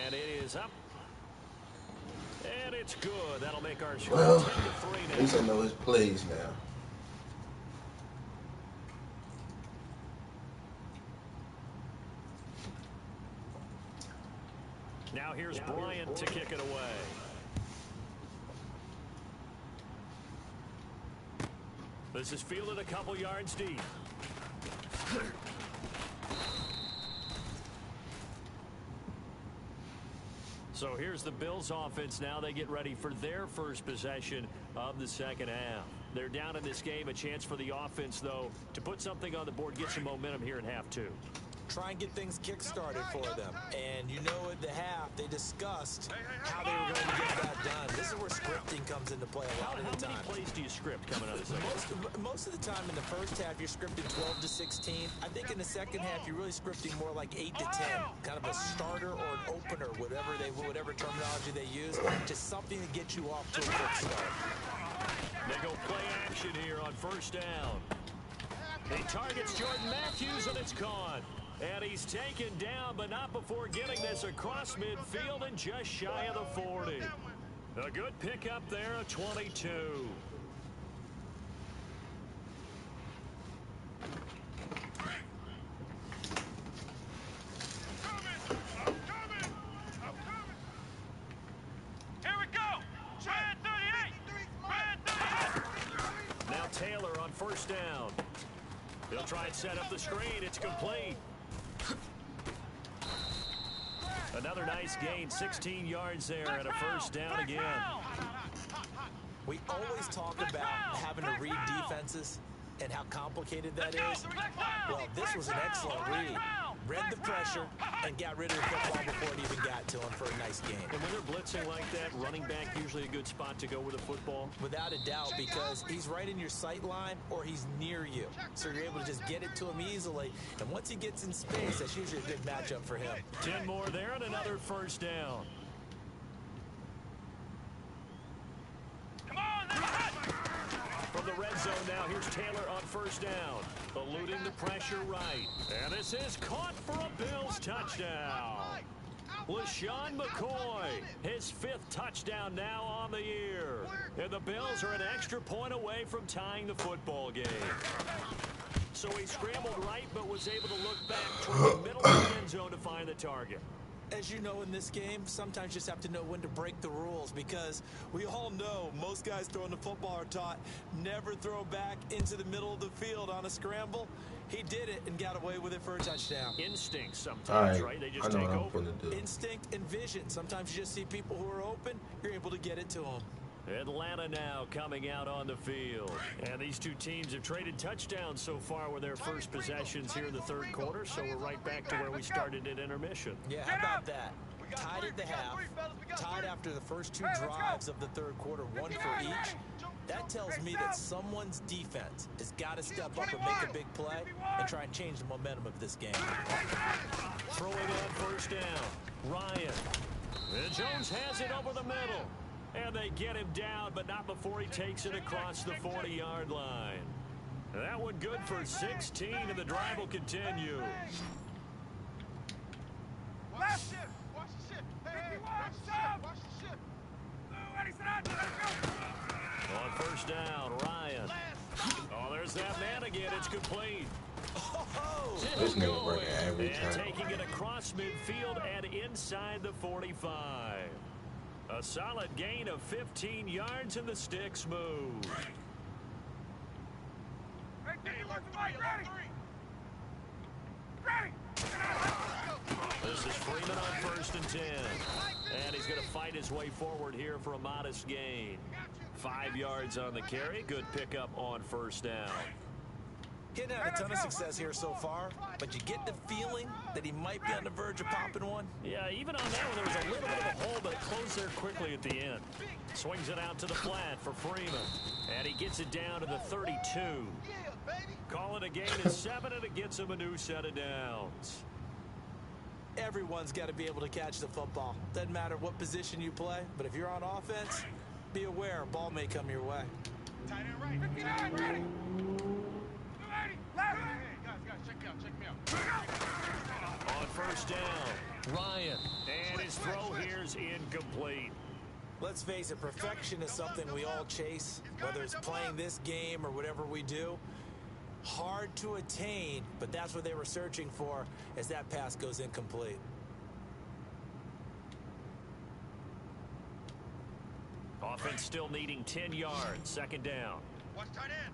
Speaker 2: And it is up. And it's good. That'll make our score
Speaker 3: Well,
Speaker 2: 10 to 3
Speaker 3: at least I
Speaker 2: now.
Speaker 3: know his plays now.
Speaker 2: Now here's Bryant to kick it away. This is fielded a couple yards deep. So here's the Bills offense now. They get ready for their first possession of the 2nd half. They're down in this game. A chance for the offense, though, to put something on the board, get some momentum here in half 2.
Speaker 5: Try and get things kick-started for them. And you know at the half, they discussed how they were going to get that done. This is where scripting comes into play a lot of the time.
Speaker 2: How many plays do you script coming out of the second?
Speaker 5: Most of the time in the first half, you're scripting 12 to 16. I think in the second half, you're really scripting more like 8 to 10. Kind of a starter or an opener, whatever terminology they use. Just something to get you off to a quick start.
Speaker 2: They go play action here on first down. He targets Jordan Matthews, and it's caught. And he's taken down, but not before getting this across midfield and just shy of the 40. A good pickup there, a 22.
Speaker 4: Here we go. Red 38. Red 38.
Speaker 2: Now Taylor on first down. He'll try and set up the screen. It's complete. Another nice gain, 16 yards there and a first down again.
Speaker 5: We always talk about having to read defenses and how complicated that is. Well, this was an excellent read. Read the pressure and got rid of the football before it even got to him for a nice gain.
Speaker 2: And when they're blitzing like that, running back usually a good spot to go with the football?
Speaker 5: Without a doubt, because he's right in your sight line or he's near you. So you're able to just get it to him easily. And once he gets in space, that's usually a good matchup for him.
Speaker 2: 10 more there and another first down.
Speaker 4: Come on, let's hit.
Speaker 2: From the red zone now, here's Taylor on first down. Eluding the pressure right. And this is caught for a Bills touchdown. LaShawn McCoy, his 5th touchdown now on the year. And the Bills are an extra point away from tying the football game. So he scrambled right, but was able to look back toward the middle of the end zone to find the target.
Speaker 5: As you know in this game, sometimes you just have to know when to break the rules because we all know most guys throwing the football are taught never throw back into the middle of the field on a scramble. He did it and got away with it for a touchdown.
Speaker 2: Instinct sometimes, right? They just take over.
Speaker 5: Instinct and vision. Sometimes you just see people who are open, you're able to get it to them.
Speaker 2: Atlanta now coming out on the field. And these two teams have traded touchdowns so far with their first possessions here in the third quarter, so we're right back to where we started at intermission.
Speaker 5: Yeah, how about that? Tied at the half, tied after the first 2 drives of the third quarter, 1 for each. That tells me that someone's defense has got to step up and make a big play and try and change the momentum of this game.
Speaker 2: Throwing on first down, Ryan. And Jones has it over the middle. And they get him down, but not before he takes it across the 40-yard line. That one good for 16, and the drive will continue.
Speaker 4: Left shift. Watch the shift. Hey, watch the shift.
Speaker 2: On first down, Ryan. Oh, there's that man again. It's complete.
Speaker 3: This nigga working every
Speaker 2: And
Speaker 3: time.
Speaker 2: taking it across midfield and inside the 45. A solid gain of 15 yards, and the sticks move. This is Freeman on first and 10. And he's going to fight his way forward here for a modest gain. 5 yards on the carry. Good pickup on first down.
Speaker 5: He hadn't had a ton of success here so far, but you get the feeling that he might be on the verge of popping one.
Speaker 2: Yeah, even on that one, there was a little bit of a hole, but it closed there quickly at the end. Swings it out to the flat for Freeman. And he gets it down to the 32. Call it a gain of 7, and it gets him a new set of downs.
Speaker 5: Everyone's got to be able to catch the football. Doesn't matter what position you play, but if you're on offense, be aware a ball may come your way.
Speaker 4: Tight end right. Check me out.
Speaker 2: On first down, Ryan. And his throw here's incomplete.
Speaker 5: Let's face it, perfection is something we all chase, whether it's playing this game or whatever we do. Hard to attain, but that's what they were searching for as that pass goes incomplete.
Speaker 2: Offense still needing 10 yards. Second down.
Speaker 4: Watch tight end.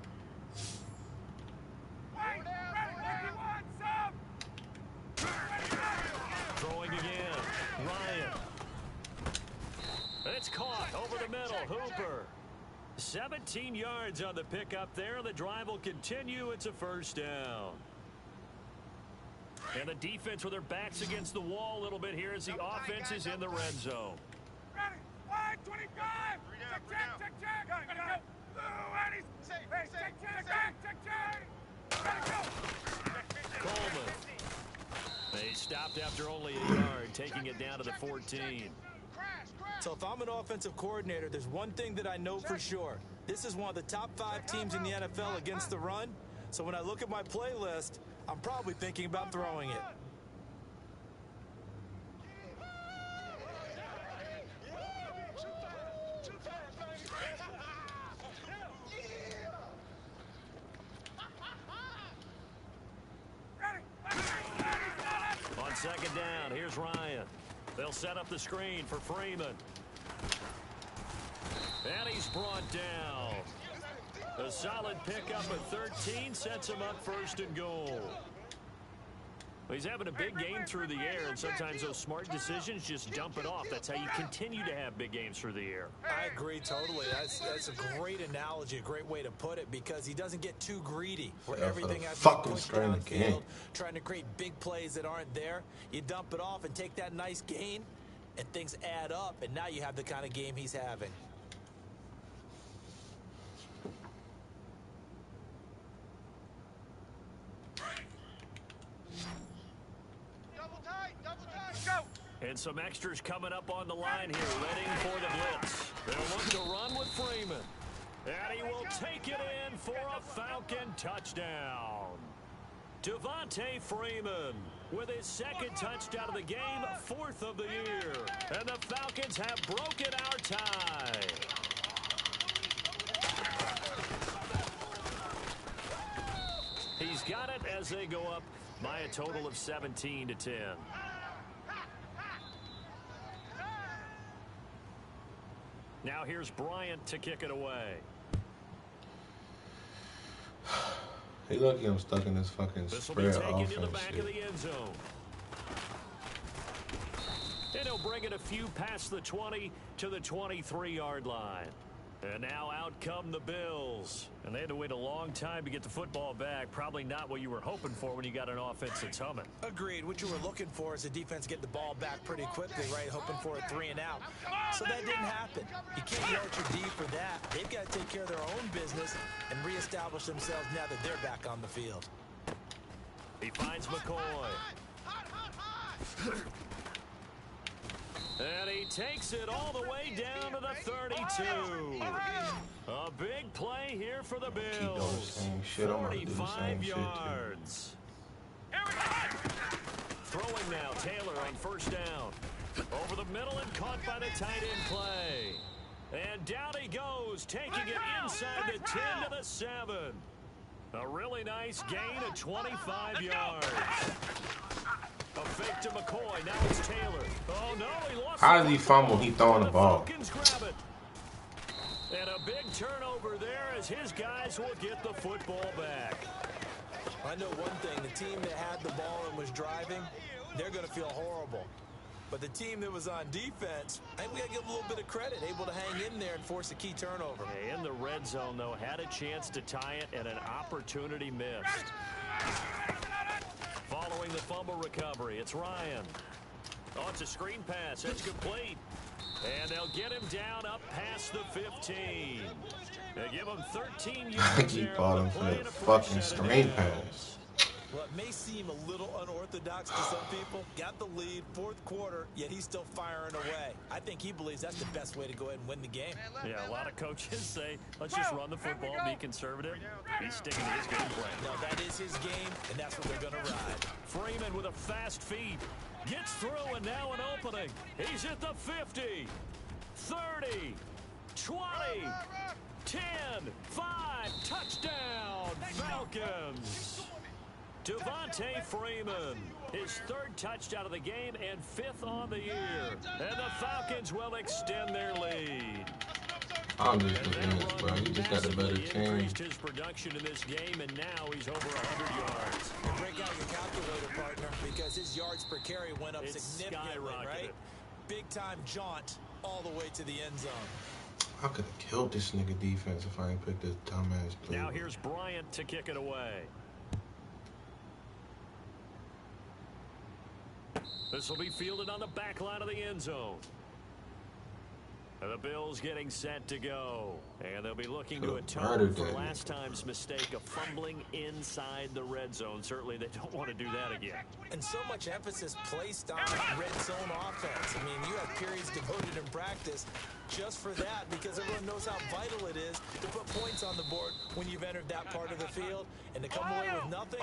Speaker 2: Throwing again. Ryan. It's caught over the middle. Hooper. 17 yards on the pickup there. The drive will continue. It's a first down. And the defense with their backs against the wall a little bit here as the offense is in the red zone.
Speaker 4: Ready? Wide 25. Check. Gotta go. And he's safe. Hey, check. Gotta go.
Speaker 2: Coleman. They stopped after only a yard, taking it down to the 14.
Speaker 5: So if I'm an offensive coordinator, there's one thing that I know for sure. This is one of the top 5 teams in the NFL against the run. So when I look at my playlist, I'm probably thinking about throwing it.
Speaker 2: On second down, here's Ryan. They'll set up the screen for Freeman. And he's brought down. A solid pickup at 13 sets him up first and goal. He's having a big game through the air, and sometimes those smart decisions just dump it off. That's how you continue to have big games through the air.
Speaker 5: I agree totally. That's a great analogy, a great way to put it, because he doesn't get too greedy where everything has to be pushed downfield, trying to create big plays that aren't there. You dump it off and take that nice gain, and things add up, and now you have the kind of game he's having.
Speaker 2: And some extras coming up on the line here, ready for the blitz. They'll look to run with Freeman. And he will take it in for a Falcon touchdown. Devontae Freeman with his second touchdown of the game, 4th of the year. And the Falcons have broken our tie. He's got it as they go up by a total of 17-10. Now here's Bryant to kick it away.
Speaker 3: Hey, lucky I'm stuck in this fucking spread offense
Speaker 2: in the back
Speaker 3: shit.
Speaker 2: of the end zone. And he'll bring it a few past the 20 to the 23-yard line. And now out come the Bills. And they had to wait a long time to get the football back. Probably not what you were hoping for when you got an offense that's humming.
Speaker 5: Agreed. What you were looking for is the defense get the ball back pretty quickly, right? Hoping for a 3 and out. So that didn't happen. You can't yell at your D for that. They've got to take care of their own business and reestablish themselves now that they're back on the field.
Speaker 2: He finds McCoy. And he takes it all the way down to the 32. A big play here for the Bills. 45 yards. Throwing now, Taylor on first down. Over the middle and caught by the tight end play. And down he goes, taking it inside the 10 to the 7. A really nice gain of 25 yards. A fake to McCoy. Now it's Taylor. Oh, no, he lost.
Speaker 3: How did he fumble? He throwing the ball.
Speaker 2: Grab it. And a big turnover there as his guys will get the football back.
Speaker 5: I know one thing. The team that had the ball and was driving, they're going to feel horrible. But the team that was on defense, I think we got to give them a little bit of credit, able to hang in there and force a key turnover.
Speaker 2: In the red zone, though, had a chance to tie it and an opportunity missed. Following the fumble recovery, it's Ryan. Oh, it's a screen pass. That's complete. And they'll get him down up past the 15. They give him 13 yards.
Speaker 3: Keep falling for that fucking screen pass.
Speaker 5: Well, it may seem a little unorthodox to some people. Got the lead, 4th quarter, yet he's still firing away. I think he believes that's the best way to go ahead and win the game.
Speaker 2: Yeah, a lot of coaches say, let's just run the football, be conservative. He's sticking to his game plan.
Speaker 5: No, that is his game, and that's what they're going to ride.
Speaker 2: Freeman with a fast feet. Gets through, and now an opening. He's at the 50, 30, 20, 10, 5, touchdown, Falcons. Devontae Freeman, his 3rd touchdown of the game and 5th on the year. And the Falcons will extend their lead.
Speaker 3: I'm just convinced, bro. He just got a better team.
Speaker 2: Increased his production in this game, and now he's over 100 yards.
Speaker 5: And break out your calculator, partner, because his yards per carry went up significantly, right? Big-time jaunt all the way to the end zone.
Speaker 3: I could have killed this nigga defense if I ain't picked this dumbass play.
Speaker 2: Now here's Bryant to kick it away. This will be fielded on the back line of the end zone. And the Bills getting set to go. And they'll be looking to atone for last time's mistake of fumbling inside the red zone. Certainly they don't want to do that again.
Speaker 5: And so much emphasis placed on red zone offense. I mean, you have periods devoted in practice just for that because everyone knows how vital it is to put points on the board when you've entered that part of the field. And to come away with nothing,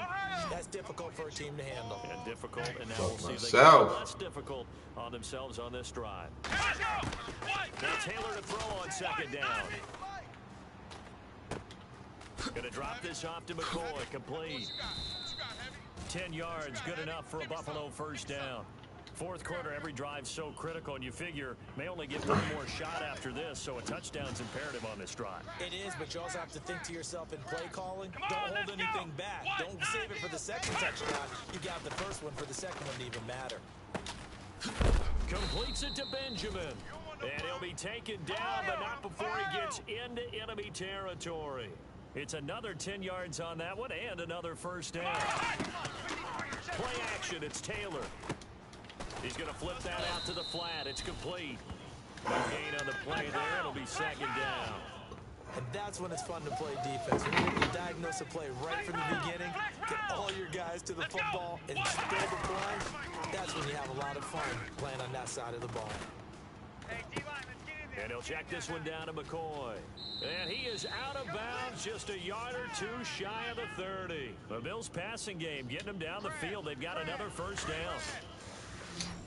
Speaker 5: that's difficult for a team to handle.
Speaker 2: And difficult, and now we'll see if they get less difficult on themselves on this drive. Now Taylor to throw on second down. Going to drop this off to McCoy, complete. 10 yards, good enough for a Buffalo first down. Fourth quarter, every drive's so critical, and you figure may only get one more shot after this, so a touchdown's imperative on this drive.
Speaker 5: It is, but you also have to think to yourself in play calling. Don't hold anything back. Don't save it for the second touchdown. You got the first one for the second one to even matter.
Speaker 2: Completes it to Benjamin. And he'll be taken down, but not before he gets into enemy territory. It's another 10 yards on that one and another first down. Play action, it's Taylor. He's going to flip that out to the flat. It's complete. No gain on the play there. It'll be second down.
Speaker 5: And that's when it's fun to play defense. When you're able to diagnose a play right from the beginning, get all your guys to the football, and spill the play, that's when you have a lot of fun playing on that side of the ball.
Speaker 2: And he'll check this one down to McCoy. And he is out of bounds, just a yard or two shy of the 30. The Bills passing game getting them down the field. They've got another first down.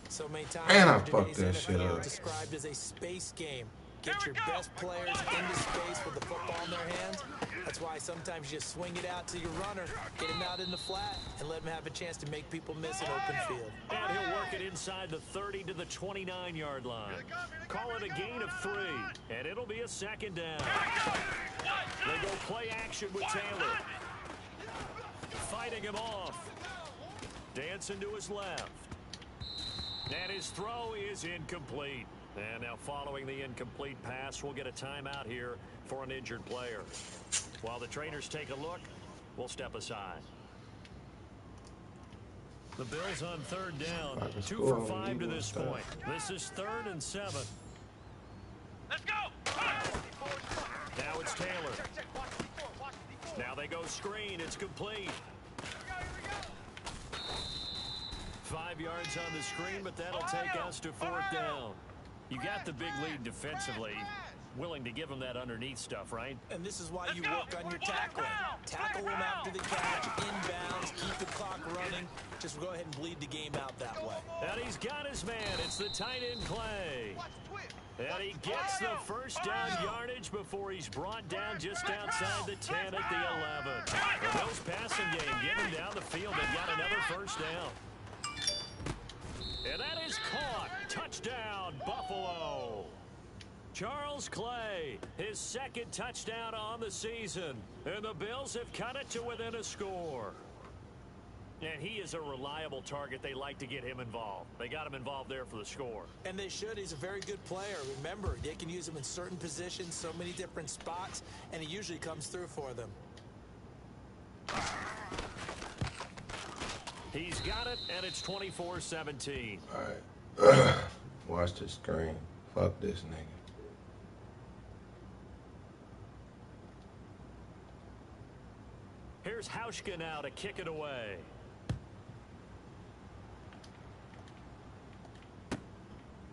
Speaker 5: So many times,
Speaker 3: man, I fucked that shit up.
Speaker 5: Described as a space game. Get your best players into space with the football in their hands. That's why sometimes you just swing it out to your runner, get him out in the flat, and let him have a chance to make people miss an open field.
Speaker 2: And he'll work it inside the 30 to the 29-yard line. Call it a gain of 3, and it'll be a second down. They go play action with Taylor. Fighting him off. Dancing to his left. And his throw is incomplete. And now following the incomplete pass, we'll get a timeout here for an injured player. While the trainers take a look, we'll step aside. The Bills on third down. 2 for 5 to this point. This is 3rd and 7.
Speaker 4: Let's go!
Speaker 2: Now it's Taylor. Now they go screen. It's complete. 5 yards on the screen, but that'll take us to 4th down. You got the big lead defensively. Willing to give them that underneath stuff, right?
Speaker 5: And this is why you work on your tackling. Tackle them after the catch, inbounds, keep the clock running. Just go ahead and bleed the game out that way.
Speaker 2: And he's got his man. It's the tight end, Clay. And he gets the first down yardage before he's brought down just outside the 10 at the 11. The Bills passing game getting down the field. They've got another first down. And that is caught. Touchdown, Buffalo. Charles Clay, his second touchdown on the season. And the Bills have cut it to within a score. And he is a reliable target. They like to get him involved. They got him involved there for the score.
Speaker 5: And they should. He's a very good player. Remember, they can use him in certain positions, so many different spots, and he usually comes through for them.
Speaker 2: He's got it, and it's 24-17.
Speaker 3: All right. Watch the screen. Fuck this nigga.
Speaker 2: Here's Hauschka now to kick it away.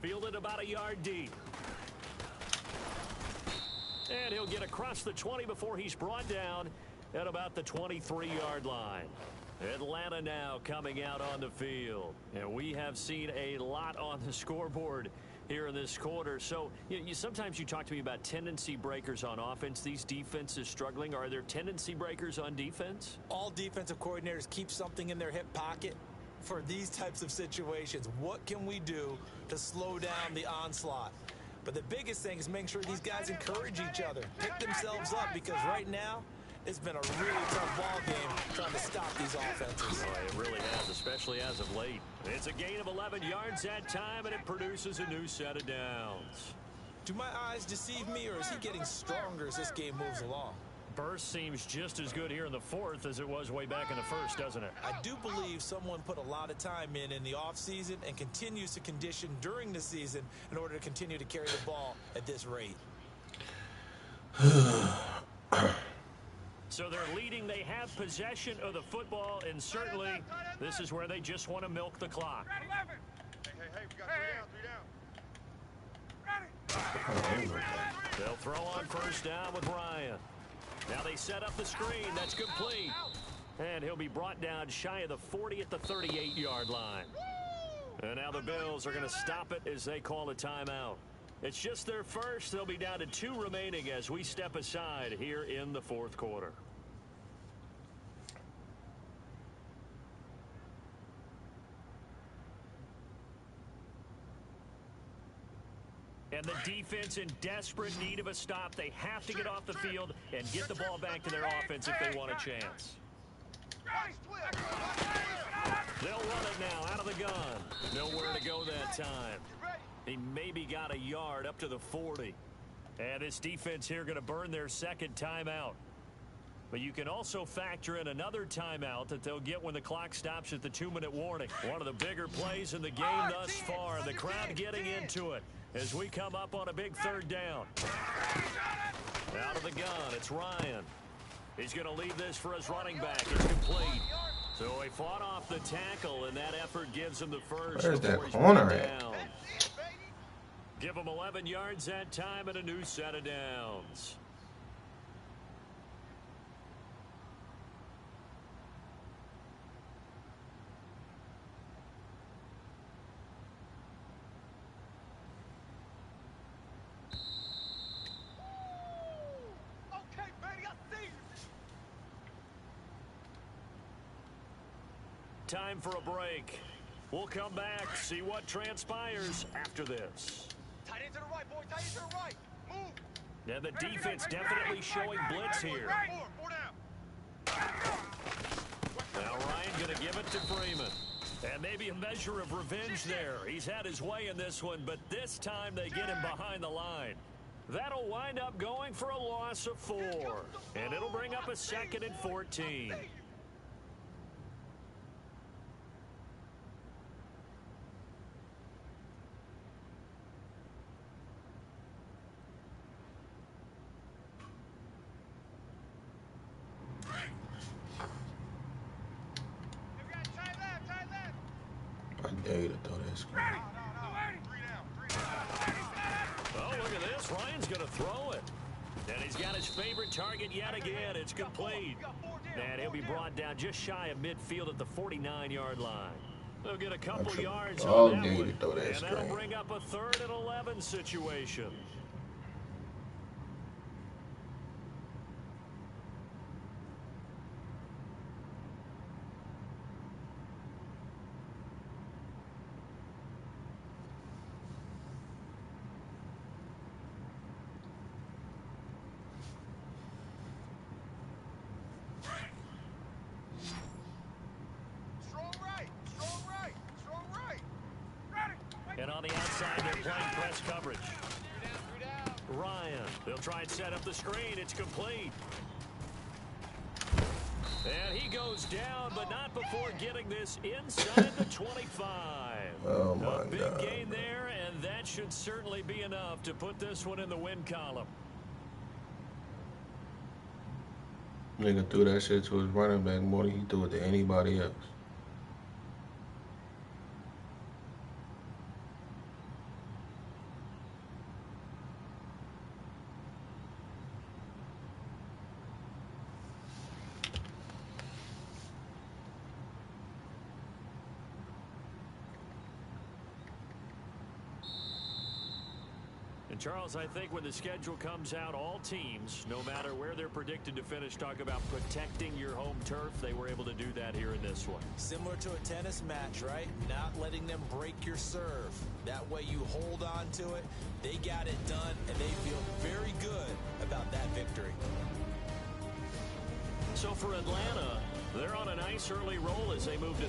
Speaker 2: Fielded about a yard deep. And he'll get across the 20 before he's brought down at about the 23-yard line. Atlanta now coming out on the field. And we have seen a lot on the scoreboard here in this quarter. So sometimes you talk to me about tendency breakers on offense. These defenses struggling. Are there tendency breakers on defense?
Speaker 5: All defensive coordinators keep something in their hip pocket for these types of situations. What can we do to slow down the onslaught? But the biggest thing is making sure these guys encourage each other, pick themselves up, because right now it's been a really tough ball game trying to stop these offenses.
Speaker 2: Oh, it really has, especially as of late. It's a gain of 11 yards that time, and it produces a new set of downs.
Speaker 5: Do my eyes deceive me, or is he getting stronger as this game moves along?
Speaker 2: Burst seems just as good here in the fourth as it was way back in the first, doesn't it?
Speaker 5: I do believe someone put a lot of time in the offseason and continues to condition during the season in order to continue to carry the ball at this rate.
Speaker 2: So they're leading. They have possession of the football, and certainly this is where they just want to milk the clock.
Speaker 4: Hey, we got three down. Ready?
Speaker 2: They'll throw on first down with Ryan. Now they set up the screen. That's complete. And he'll be brought down shy of the 40 at the 38-yard line. And now the Bills are going to stop it as they call a timeout. It's just their first. They'll be down to 2 remaining as we step aside here in the fourth quarter. And the defense in desperate need of a stop. They have to get off the field and get the ball back to their offense if they want a chance. They'll run it now out of the gun. Nowhere to go that time. He maybe got a yard up to the 40. And this defense here going to burn their second timeout. But you can also factor in another timeout that they'll get when the clock stops at the 2-minute warning. One of the bigger plays in the game thus far. The crowd getting into it as we come up on a big third down. Out of the gun, it's Ryan. He's going to leave this for his running back. It's complete. So he fought off the tackle, and that effort gives him the first.
Speaker 3: Where's that corner at?
Speaker 2: Give him 11 yards that time and a new set of downs.
Speaker 4: Okay, baby, I see you.
Speaker 2: Time for a break. We'll come back, see what transpires after this.
Speaker 4: Tight end to the right, boy. Tight end to the right. Move.
Speaker 2: And the defense definitely showing blitz here.
Speaker 4: Four down.
Speaker 2: Now Ryan going to give it to Freeman. And maybe a measure of revenge there. He's had his way in this one, but this time they get him behind the line. That'll wind up going for a loss of 4. And it'll bring up a 2nd and 14.
Speaker 3: I dare you to throw that screen.
Speaker 2: Oh, look at this. Ryan's going to throw it. And he's got his favorite target yet again. It's complete. And he'll be brought down just shy of midfield at the 49-yard line. They'll get a couple yards on that one. And that'll bring up a 3rd and 11 situation. And on the outside, they're playing press coverage. Ryan, they'll try and set up the screen. It's complete. And he goes down, but not before getting this inside the 25.
Speaker 3: Oh, my God.
Speaker 2: A big gain there, and that should certainly be enough to put this one in the win column.
Speaker 3: Nigga threw that shit to his running back more than he threw it to anybody else.
Speaker 2: Charles, I think when the schedule comes out, all teams, no matter where they're predicted to finish, talk about protecting your home turf. They were able to do that here in this one.
Speaker 5: Similar to a tennis match, right? Not letting them break your serve. That way you hold on to it. They got it done, and they feel very good about that victory.
Speaker 2: So for Atlanta, they're on a nice early roll as they move to...